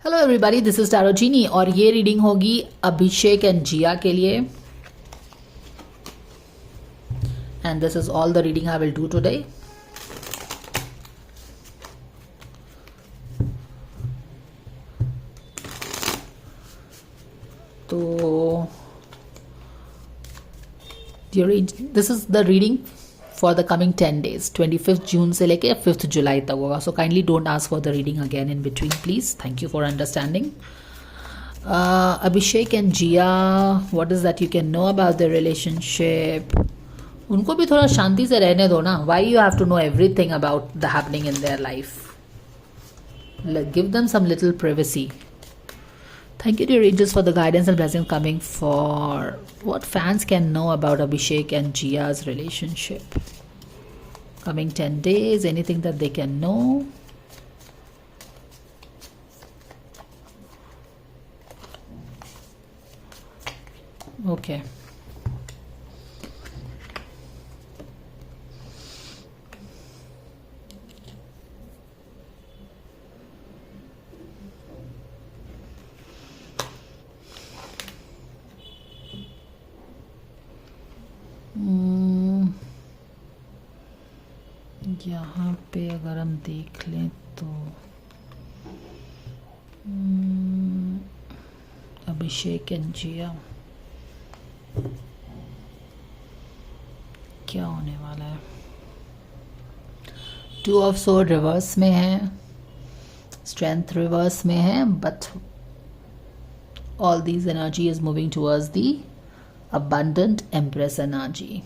Hello everybody, this is tarot genie और ये reading होगी अभिषेक एंड जिया के लिए। And this is all the reading I will do today. तो this is the reading for the coming 10 days, 25th जून से लेके 5th जुलाई तक होगा। So kindly don't ask for the reading again in between please. Thank you for understanding. Abhishek and Jiya, what is that you can know about the relationship. उनको भी थोड़ा शांति से रहने दो ना। Why you have to know everything about the happening in their life. Give them some little privacy. Thank you, dear angels, for the guidance and blessings coming for what fans can know about Abhishek and Jia's relationship. Coming 10 days, anything that they can know. Okay. यहाँ पे अगर हम देख लें तो अभिषेक and जिया क्या होने वाला है। 2 of Swords रिवर्स में है, स्ट्रेंथ रिवर्स में है, but all these energy is moving towards the abundant Empress energy.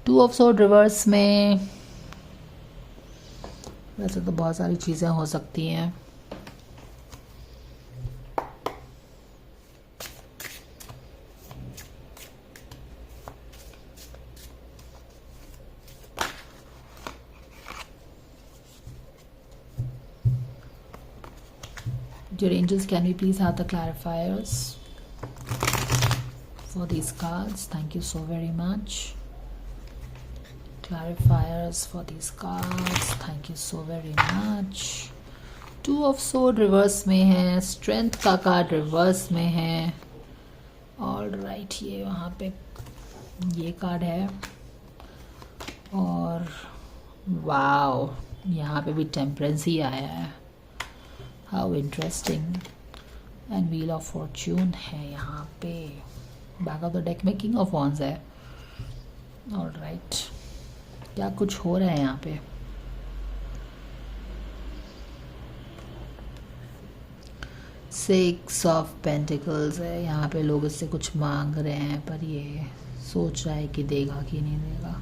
2 of Swords reverse में वैसे तो बहुत सारी चीज़ें हो सकती हैं। Dear angels, can we please have the clarifiers for these cards? Thank you so very much. Clarifiers for these cards. Thank you so very much. 2 of Swords reverse में है, स्ट्रेंथ का कार्ड रिवर्स में है। All right, ये वहाँ पे ये card है और वाओ यहाँ पे भी टेम्परेंस ही आया है। How interesting. And wheel of Fortune है यहाँ पे। बैक ऑफ द डेक में किंग ऑफ वॉन्ड्स है। ऑल राइट, क्या कुछ हो रहा है यहाँ पे। सिक्स ऑफ पेंटिकल्स है यहाँ पे। लोग इससे कुछ मांग रहे हैं पर ये सोच रहा है कि देगा कि नहीं देगा।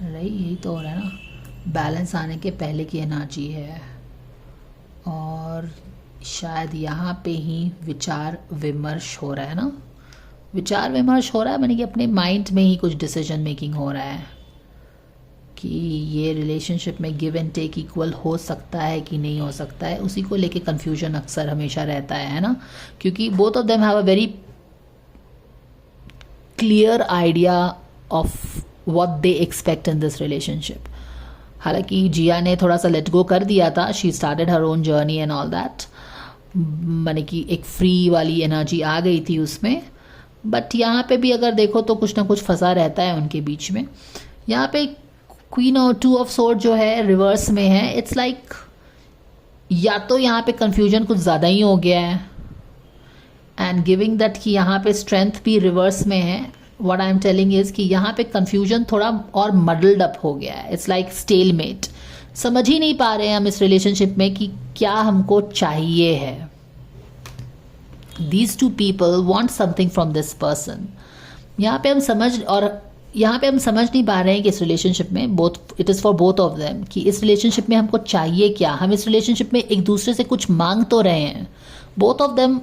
राइट, यही तो हो रहा है ना। बैलेंस आने के पहले की एनर्जी है और शायद यहाँ पे ही विचार विमर्श हो रहा है ना। विचार विमर्श हो रहा है माने कि अपने माइंड में ही कुछ डिसीजन मेकिंग हो रहा है कि ये रिलेशनशिप में गिव एंड टेक इक्वल हो सकता है कि नहीं हो सकता है। उसी को लेके कंफ्यूजन अक्सर हमेशा रहता है ना, क्योंकि both of them have a very clear idea of what they expect in this relationship. हालांकि जिया ने थोड़ा सा लेट गो कर दिया था। She started her own journey and all that, माने कि एक फ्री वाली एनर्जी आ गई थी उसमें। बट यहाँ पे भी अगर देखो तो कुछ ना कुछ फंसा रहता है उनके बीच में। यहाँ पे क्वीन और 2 of Swords जो है रिवर्स में है। इट्स लाइक या तो यहाँ पे कंफ्यूजन कुछ ज़्यादा ही हो गया है एंड गिविंग दैट कि यहाँ पे स्ट्रेंथ भी रिवर्स में है। What I am telling is कि यहाँ पे कंफ्यूजन थोड़ा और मडल्ड अप हो गया है। It's like stalemate. समझ ही नहीं पा रहे हैं हम इस रिलेशनशिप में कि क्या हमको चाहिए है। These 2 people want something from this person. यहाँ पे हम समझ नहीं पा रहे हैं कि इस रिलेशनशिप में both it is for both of them कि इस रिलेशनशिप में हमको चाहिए क्या। हम इस रिलेशनशिप में एक दूसरे से कुछ मांग तो रहे हैं बोथ ऑफ देम,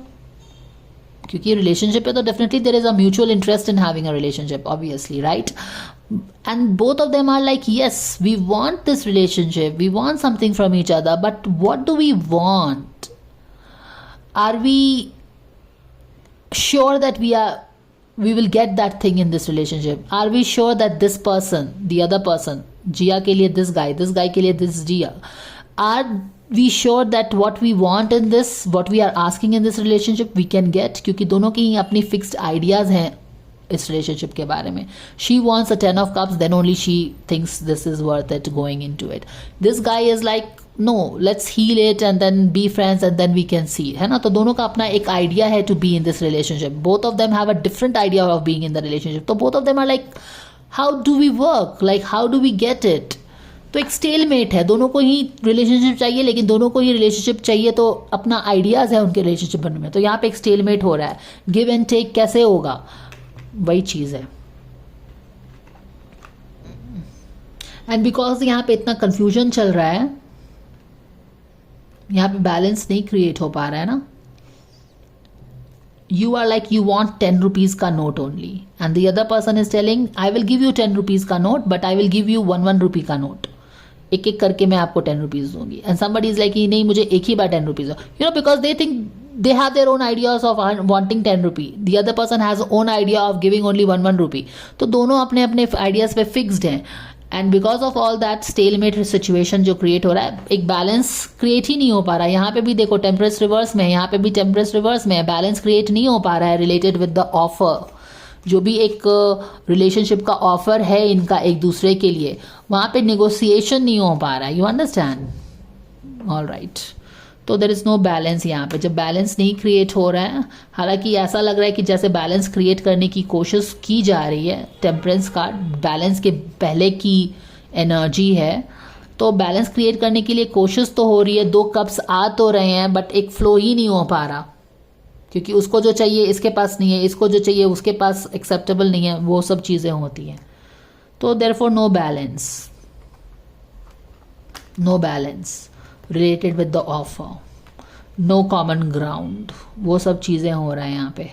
क्योंकि रिलेशनशिप है तो definitely there is a mutual interest in having a relationship obviously, right. And both of them are like yes we want this relationship, we want something from each other, but what do we want? Are we sure that we will get that thing in this relationship? Are we sure that this person, the other person, Jia के लिए this guy के लिए this Jia, are we sure that what we want in this, what we are asking in this relationship we can get? क्योंकि दोनों की ही अपनी fixed ideas हैं इस relationship के बारे में. She wants a 10 of cups, then only she thinks this is worth it going into it. This guy is like, no, let's heal it and then be friends and then we can see, है ना. तो दोनों का अपना एक idea है to be in this relationship. Both of them have a different idea of being in the relationship. तो both of them are like, how do we work? Like, how do we get it? तो एक stalemate है, दोनों को ही relationship चाहिए, लेकिन दोनों को ही रिलेशनशिप चाहिए तो अपना आइडियाज़ है उनके रिलेशनशिप बनने में. तो यहाँ पे एक स्टेलमेट हो रहा है. गिव एंड टेक कैसे होगा, वही चीज़ है. एंड बिकॉज यहाँ पे इतना कंफ्यूजन चल रहा है, यहाँ पे बैलेंस नहीं क्रिएट हो पा रहा है ना. You are like, you want 10 rupees का note only and the other person is telling I will give you 10 rupees का note but I will give you 1 rupee का नोट. एक एक करके मैं आपको 10 rupees दूंगी. And somebody is like, नहीं मुझे एक ही बार 10 rupees दो. You know, because they think they have their own ideas of wanting 10 rupee. The other person has own idea of giving only 1 rupee. तो दोनों अपने अपने ideas पे fixed हैं. And because of all that stalemate situation जो create हो रहा है, एक बैलेंस क्रिएट ही नहीं हो पा रहा है. यहाँ पे भी देखो टेम्परेस रिवर्स में है, यहाँ पे भी टेम्परेस रिवर्स में है. बैलेंस क्रिएट नहीं हो पा रहा है रिलेटेड विद द ऑफर. जो भी एक रिलेशनशिप का ऑफर है इनका एक दूसरे के लिए, वहाँ पे निगोसिएशन नहीं हो पा रहा है. You understand? All right. तो देर इज़ नो बैलेंस यहाँ पे. जब बैलेंस नहीं क्रिएट हो रहा है, हालांकि ऐसा लग रहा है कि जैसे बैलेंस क्रिएट करने की कोशिश की जा रही है, टेम्परेंस कार्ड बैलेंस के पहले की एनर्जी है, तो बैलेंस क्रिएट करने के लिए कोशिश तो हो रही है. 2 कप्स आ तो रहे हैं बट एक फ्लो ही नहीं हो पा रहा, क्योंकि उसको जो चाहिए इसके पास नहीं है, इसको जो चाहिए उसके पास एक्सेप्टेबल नहीं है. वो सब चीज़ें होती हैं. तो therefore no balance related with the offer, no common ground, वो सब चीज़ें हो रहा है यहाँ पे.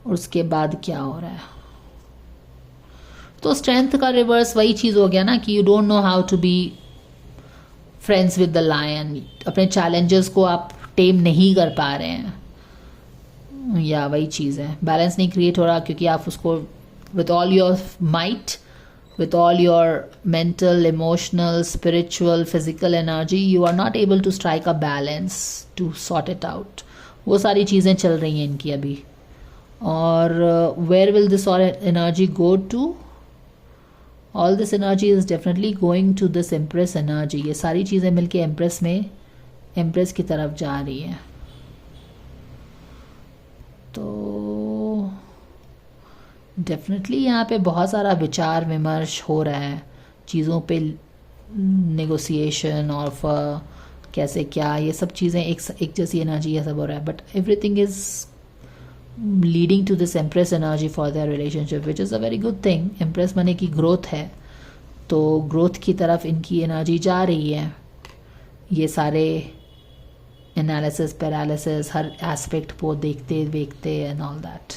और उसके बाद क्या हो रहा है, तो स्ट्रेंथ का रिवर्स वही चीज़ हो गया ना कि you don't know how to be friends with the lion. अपने चैलेंजेस को आप टेम नहीं कर पा रहे हैं, या वही चीज़ है. बैलेंस नहीं क्रिएट हो रहा क्योंकि आप उसको with all your might, with all your mental, emotional, spiritual, physical energy, you are not able to strike a balance to sort it out. वो सारी चीज़ें चल रही हैं इनकी अभी. और where will this all energy go to? All this energy is definitely going to this Empress energy. ये सारी चीज़ें मिलके Empress में, Empress की तरफ जा रही हैं. तो डेफिनेटली यहाँ पे बहुत सारा विचार विमर्श हो रहा है चीज़ों पे, नेगोशिएशन और कैसे क्या, ये सब चीज़ें एक जैसी एनर्जी ये सब हो रहा है. But everything is leading to this empress energy for their relationship, which is a very good thing. Empress माने की ग्रोथ है, तो ग्रोथ की तरफ इनकी एनर्जी जा रही है. ये सारे एनालिसिस पैरालिसिस हर एस्पेक्ट को देखते देखते एंड ऑल दैट.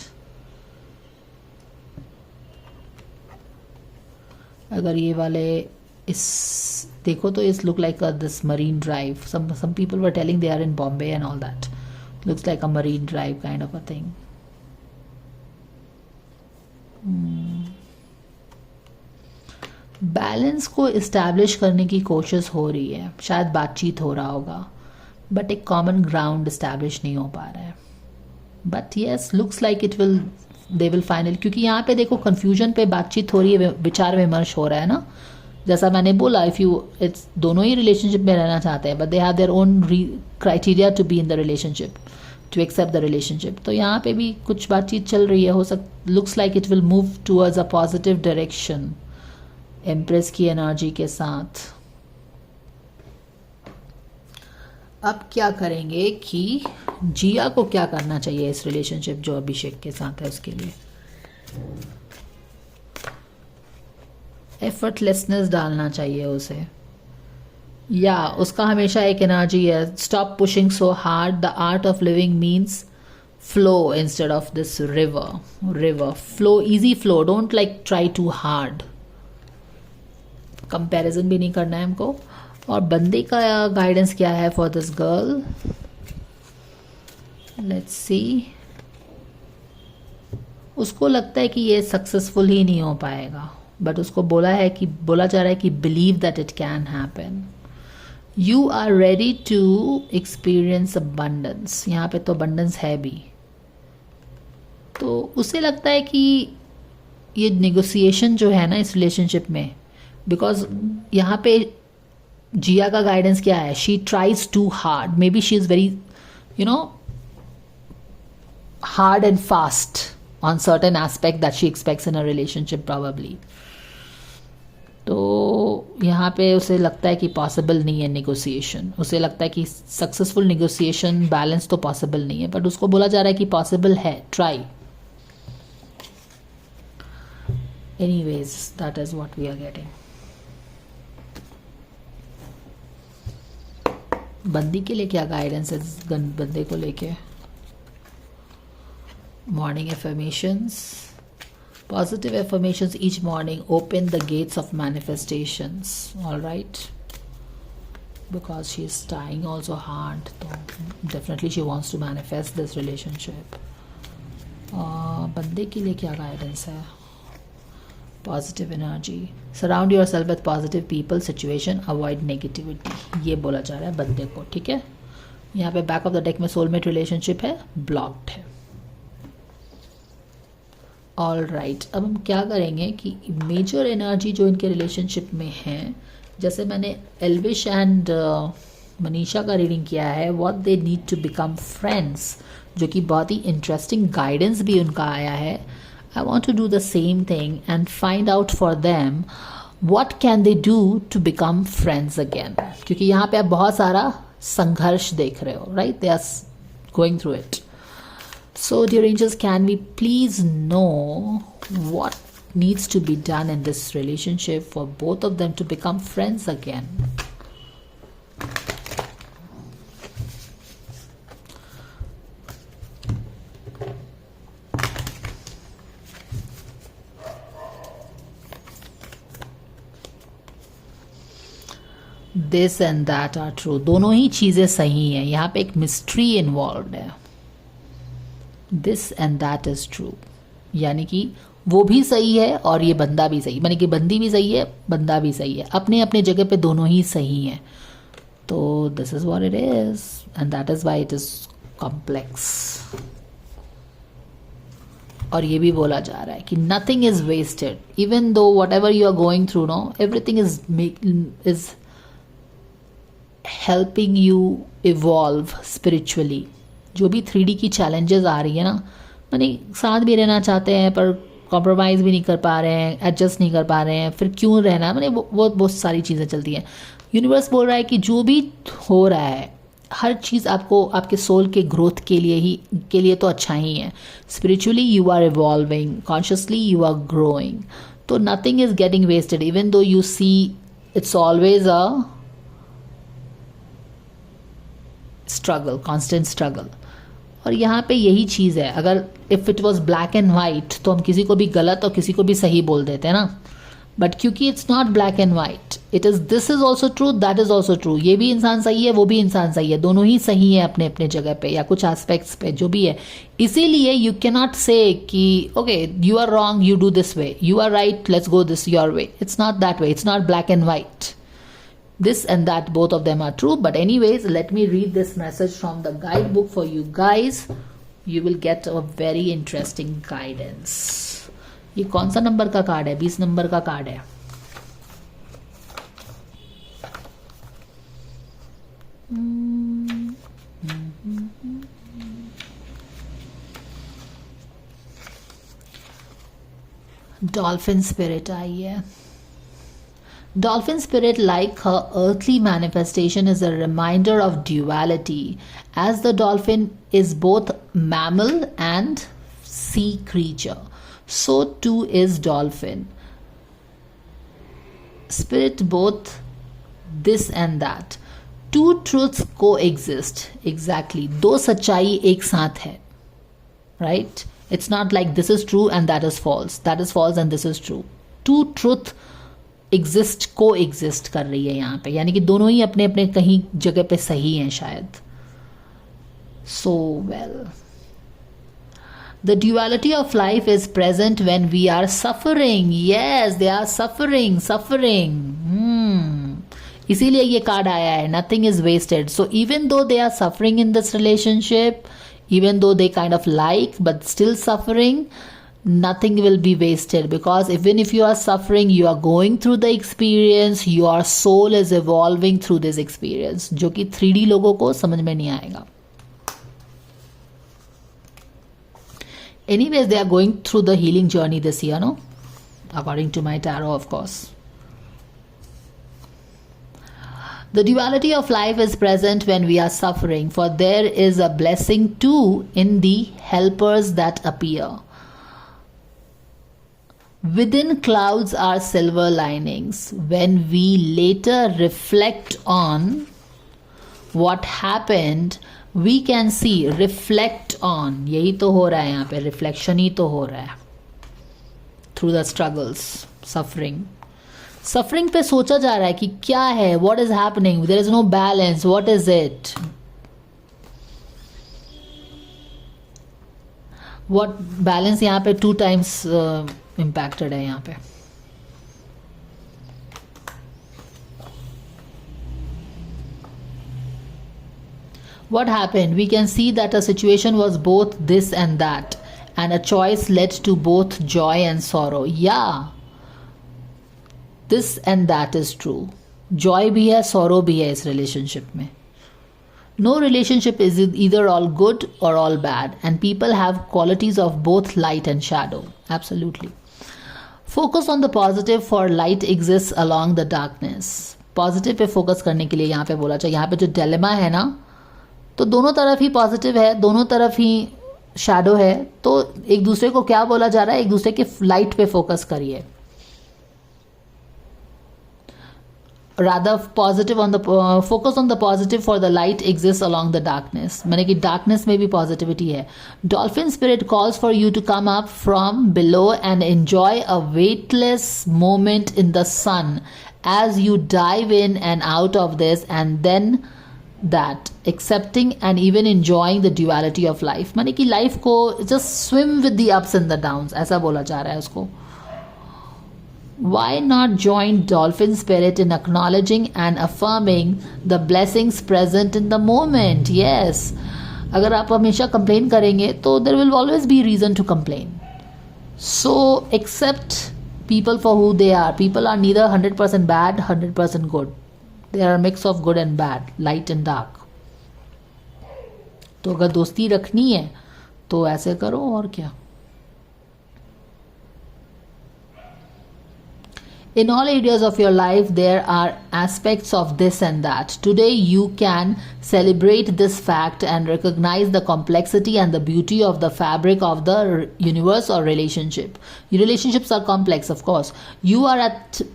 अगर ये वाले इस देखो तो इस look like this marine drive. some people were telling they are in Bombay and all that. Looks like a marine drive kind of a thing. Balance को इस्टेब्लिश करने की कोशिश हो रही है, शायद बातचीत हो रहा होगा, बट एक कॉमन ग्राउंड इस्टेब्लिश नहीं हो पा रहा है. But yes, looks like it will, they will final. क्योंकि यहाँ पे देखो कन्फ्यूजन पे बातचीत हो रही है, विचार विमर्श हो रहा है ना. जैसा मैंने बोला, इफ़ यू इट्स दोनों ही रिलेशनशिप में रहना चाहते हैं, but they have their own criteria to be in the relationship, to accept the relationship. तो यहाँ पे भी कुछ बातचीत चल रही है. Looks like it will move towards a positive direction empress की एनर्जी के साथ. अब क्या करेंगे कि जिया को क्या करना चाहिए इस रिलेशनशिप जो अभिषेक के साथ है उसके लिए. एफर्टलेसनेस डालना चाहिए उसे, या उसका हमेशा एक एनर्जी है, stop pushing so hard. The art of living means flow instead of this river. Flow, easy flow, don't like try too hard. Comparison भी नहीं करना है हमको. और बंदे का गाइडेंस क्या है for this girl, let's see. उसको लगता है कि ये सक्सेसफुल ही नहीं हो पाएगा, बट उसको बोला जा रहा है कि believe that it can happen. You are ready to experience abundance. यहाँ पे तो अबंडेंस है भी. तो उसे लगता है कि ये नेगोशिएशन जो है ना इस रिलेशनशिप में, बिकॉज यहाँ पे जिया का गाइडेंस क्या है, she tries too hard. Maybe she is very hard and fast on certain aspect that she expects in a relationship probably. तो यहाँ पे उसे लगता है कि पॉसिबल नहीं है नेगोशिएशन. उसे लगता है कि सक्सेसफुल नेगोशिएशन बैलेंस तो पॉसिबल नहीं है, बट उसको बोला जा रहा है कि पॉसिबल है, try. Anyways that is what we are getting. बंदी के लिए क्या गाइडेंस है बंदे को लेके? Morning affirmations. Positive affirmations each morning open the gates of manifestations. All right. Because she is trying also hard. So definitely she wants to manifest this relationship. बंदे के लिए क्या guidance है? Positive energy. Surround yourself with positive people, situation. Avoid negativity. ये बोला जा रहा है बंदे को. ठीक है. यहाँ पे बैक ऑफ द डेक में सोलमेट रिलेशनशिप है, ब्लॉक्ड है. All right. अब हम क्या करेंगे कि मेजर एनर्जी जो इनके रिलेशनशिप में है, जैसे मैंने एल्विश एंड मनीषा का रीडिंग किया है, what they need to become friends, जो कि बहुत ही इंटरेस्टिंग गाइडेंस भी उनका आया है. I want to do the same thing and find out for them what can they do to become friends again. क्योंकि यहाँ पे आप बहुत सारा संघर्ष देख रहे हो, right? They are going through it. So dear angels, can we please know what needs to be done in this relationship for both of them to become friends again? This and that are true. दोनों ही चीज़ें सही हैं. यहाँ पे एक mystery involve है. This and that is true. यानी कि वो भी सही है और ये बंदा भी सही, यानी कि बंदी भी सही है, बंदा भी सही है, अपने अपने जगह पे दोनों ही सही हैं. तो this is what it is and that is why it is complex. और ये भी बोला जा रहा है कि nothing is wasted, even though whatever you are going through, no, everything is helping you evolve spiritually. जो भी 3D की चैलेंजेस आ रही है ना, माने साथ भी रहना चाहते हैं पर कॉम्प्रोमाइज़ भी नहीं कर पा रहे हैं, एडजस्ट नहीं कर पा रहे हैं, फिर क्यों रहना, माने वो बहुत सारी चीज़ें चलती हैं. यूनिवर्स बोल रहा है कि जो भी हो रहा है, हर चीज़ आपको आपके सोल के ग्रोथ के लिए तो अच्छा ही है. Spiritually you are evolving, consciously you are growing. तो nothing is getting wasted, even though you see it's always a struggle, constant struggle. और यहाँ पे यही चीज़ है. अगर if it was black and white तो हम किसी को भी गलत और किसी को भी सही बोल देते हैं ना, बट क्योंकि it's not black and white, it is this is also true, that is also true. ये भी इंसान सही है, वो भी इंसान सही है, दोनों ही सही है अपने अपने जगह पे या कुछ एस्पेक्ट्स पे जो भी है. इसीलिए यू कैन नॉट से कि okay you are wrong, you do this way, you are right, let's go this your way. It's not that way, it's not black and white. This and that, both of them are true. But anyways, let me read this message from the guidebook for you guys. You will get a very interesting guidance. ये कौन सा number का card है? 20 number का card है. Dolphin spirit आई है. Dolphin spirit, like her earthly manifestation, is a reminder of duality, as the dolphin is both mammal and sea creature. So too is dolphin. Spirit both this and that. Two truths coexist. Exactly. दो सच्चाई एक साथ है. Right? It's not like this is true and that is false. That is false and this is true. Two truth को exist कर रही है यहाँ पे, यानी कि दोनों ही अपने अपने कहीं जगह पे सही हैं शायद. So well, The duality of life is present when we are suffering. Yes, they are suffering. इसीलिए ये कार्ड आया है, nothing is wasted. So even though they are suffering in this relationship, even though they kind of like but still suffering, nothing will be wasted, because even if you are suffering, you are going through the experience, your soul is evolving through this experience, जो कि 3D लोगों को समझ में नहीं आएगा. Anyways, they are going through the healing journey this year, no? According to my tarot, of course. The duality of life is present when we are suffering, for there is a blessing too in the helpers that appear. Within clouds are silver linings. When we later reflect on what happened, we can see, reflect on, यही तो हो रहा है यहाँ पे, reflection ही तो हो रहा है, through the struggles, suffering पे सोचा जा रहा है कि क्या है, what is happening, there is no balance, what is it, what balance यहाँ पे 2 times impacted है यहाँ पे. What happened? We can see that a situation was both this and that, and a choice led to both joy and sorrow. Yeah, this and that is true. Joy भी है, sorrow भी है इस relationship में. No relationship is either all good or all bad, and people have qualities of both light and shadow. Absolutely. Focus on the positive, for light exists along the darkness. Positive पे focus करने के लिए यहाँ पे बोला चाहिए. यहाँ पे जो dilemma है ना, तो दोनों तरफ ही पॉजिटिव है, दोनों तरफ ही शैडो है, तो एक दूसरे को क्या बोला जा रहा है, एक दूसरे के लाइट पे फोकस करिए. Rather positive on the focus on the positive, for the light exist along the darkness. मैंने कि डार्कनेस में भी पॉजिटिविटी है. Dolphin spirit calls for you to come up from below and enjoy a weightless moment in the sun as you dive in and out of this, and then that accepting and even enjoying the duality of life. माने कि life को just swim with the ups and the downs, ऐसा बोला जा रहा है उसको. Why not join dolphin spirit in acknowledging and affirming the blessings present in the moment? Yes, अगर आप हमेशा complain करेंगे तो there will always be reason to complain. So accept people for who they are. People are neither 100% bad, 100% good. They are a mix of good and bad, light and dark. तो अगर दोस्ती रखनी है तो ऐसे करो, और क्या. In all areas of your life, there are aspects of this and that. Today, you can celebrate this fact and recognize the complexity and the beauty of the fabric of the universe or relationship. Your relationships are complex, of course. You are at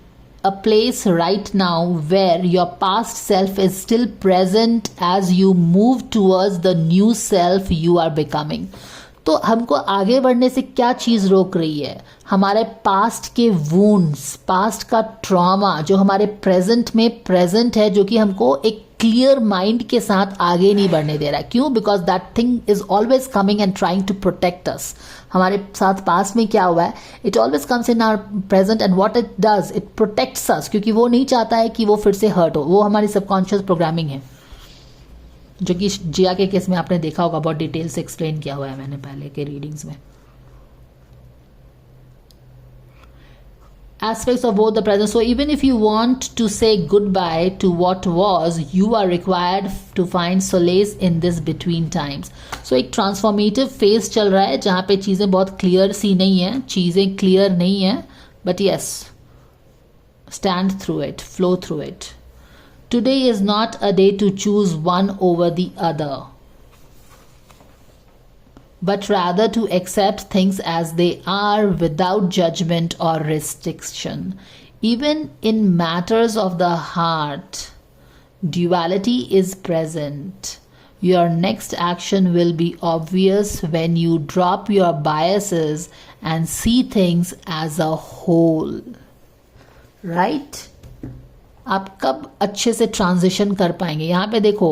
a place right now where your past self is still present as you move towards the new self you are becoming. तो हमको आगे बढ़ने से क्या चीज़ रोक रही है? हमारे पास्ट के वूंड्स, पास्ट का ट्रॉमा जो हमारे प्रेजेंट में प्रेजेंट है, जो कि हमको एक क्लियर माइंड के साथ आगे नहीं बढ़ने दे रहा है. क्यों? Because that thing is always coming and trying to protect us. हमारे साथ पास्ट में क्या हुआ है, it always comes in our present, and what it does, it protects us, क्योंकि वो नहीं चाहता है कि वो फिर से हर्ट हो. वो हमारी सबकॉन्शियस प्रोग्रामिंग है, जो कि जिया के केस में आपने देखा होगा, बहुत डिटेल से एक्सप्लेन किया हुआ है मैंने पहले के रीडिंग्स में. Aspects of both the present. So even if you want to say goodbye to what was, you are required to find solace in this between times. So एक transformative phase चल रहा है जहाँ पे चीज़ें बहुत clear सी नहीं है, चीज़ें clear नहीं है, but yes, stand through it, flow through it. Today is not a day to choose one over the other, but rather to accept things as they are without judgment or restriction. Even in matters of the heart, duality is present. Your next action will be obvious when you drop your biases and see things as a whole. Right? आप कब अच्छे से transition कर पाएंगे? यहाँ पे देखो,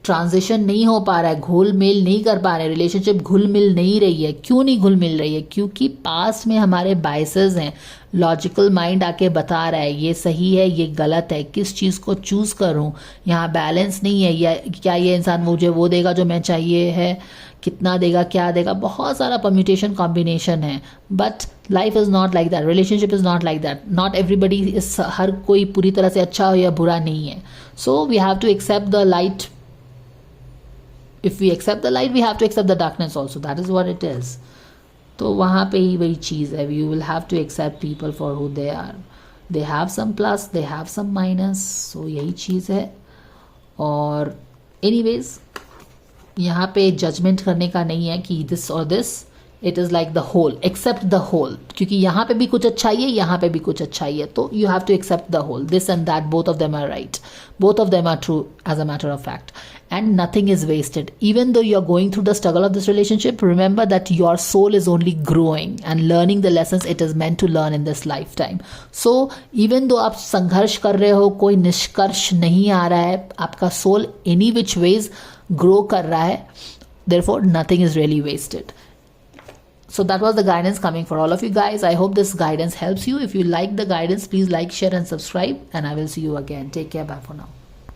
transition नहीं हो पा रहा है, घुल मिल नहीं कर पा रहे, रिलेशनशिप घुल मिल नहीं रही है। क्यों नहीं घुल मिल रही है? क्योंकि पास्ट में हमारे बायसेस हैं, लॉजिकल माइंड आके बता रहा है ये सही है ये गलत है, किस चीज़ को चूज़ करूं, यहाँ बैलेंस नहीं है, या क्या ये इंसान मुझे वो देगा जो मैं चाहिए है, कितना देगा, क्या देगा, बहुत सारा परम्यूटेशन कॉम्बिनेशन है। But life is not like that, relationship is not like that, not everybody is, हर कोई पूरी तरह से अच्छा हो या बुरा नहीं है। So we have to accept the light. If we accept the light, we have to accept the darkness also. That is what it is. तो वहाँ पे ही वही चीज़ है. You will have to accept people for who they are. They have some plus, they have some minus. So यही चीज़ है. और anyways, यहाँ पे जजमेंट करने का नहीं है कि this or this. It is like the whole. Accept the whole. क्योंकि यहाँ पे भी कुछ अच्छाई है, यहाँ पे भी कुछ अच्छाई है. तो you have to accept the whole. This and that, both of them are right. Both of them are true as a matter of fact. And nothing is wasted. Even though you're going through the struggle of this relationship, remember that your soul is only growing and learning the lessons it is meant to learn in this lifetime. So even though आप संघर्ष कर रहे हो, कोई निष्कर्ष नहीं आ रहा है, आपका soul any which ways grow कर रहा है, therefore nothing is really wasted. So that was the guidance coming for all of you guys. I hope this guidance helps you. If you like the guidance, please like, share and subscribe, and I will see you again. Take care. Bye for now.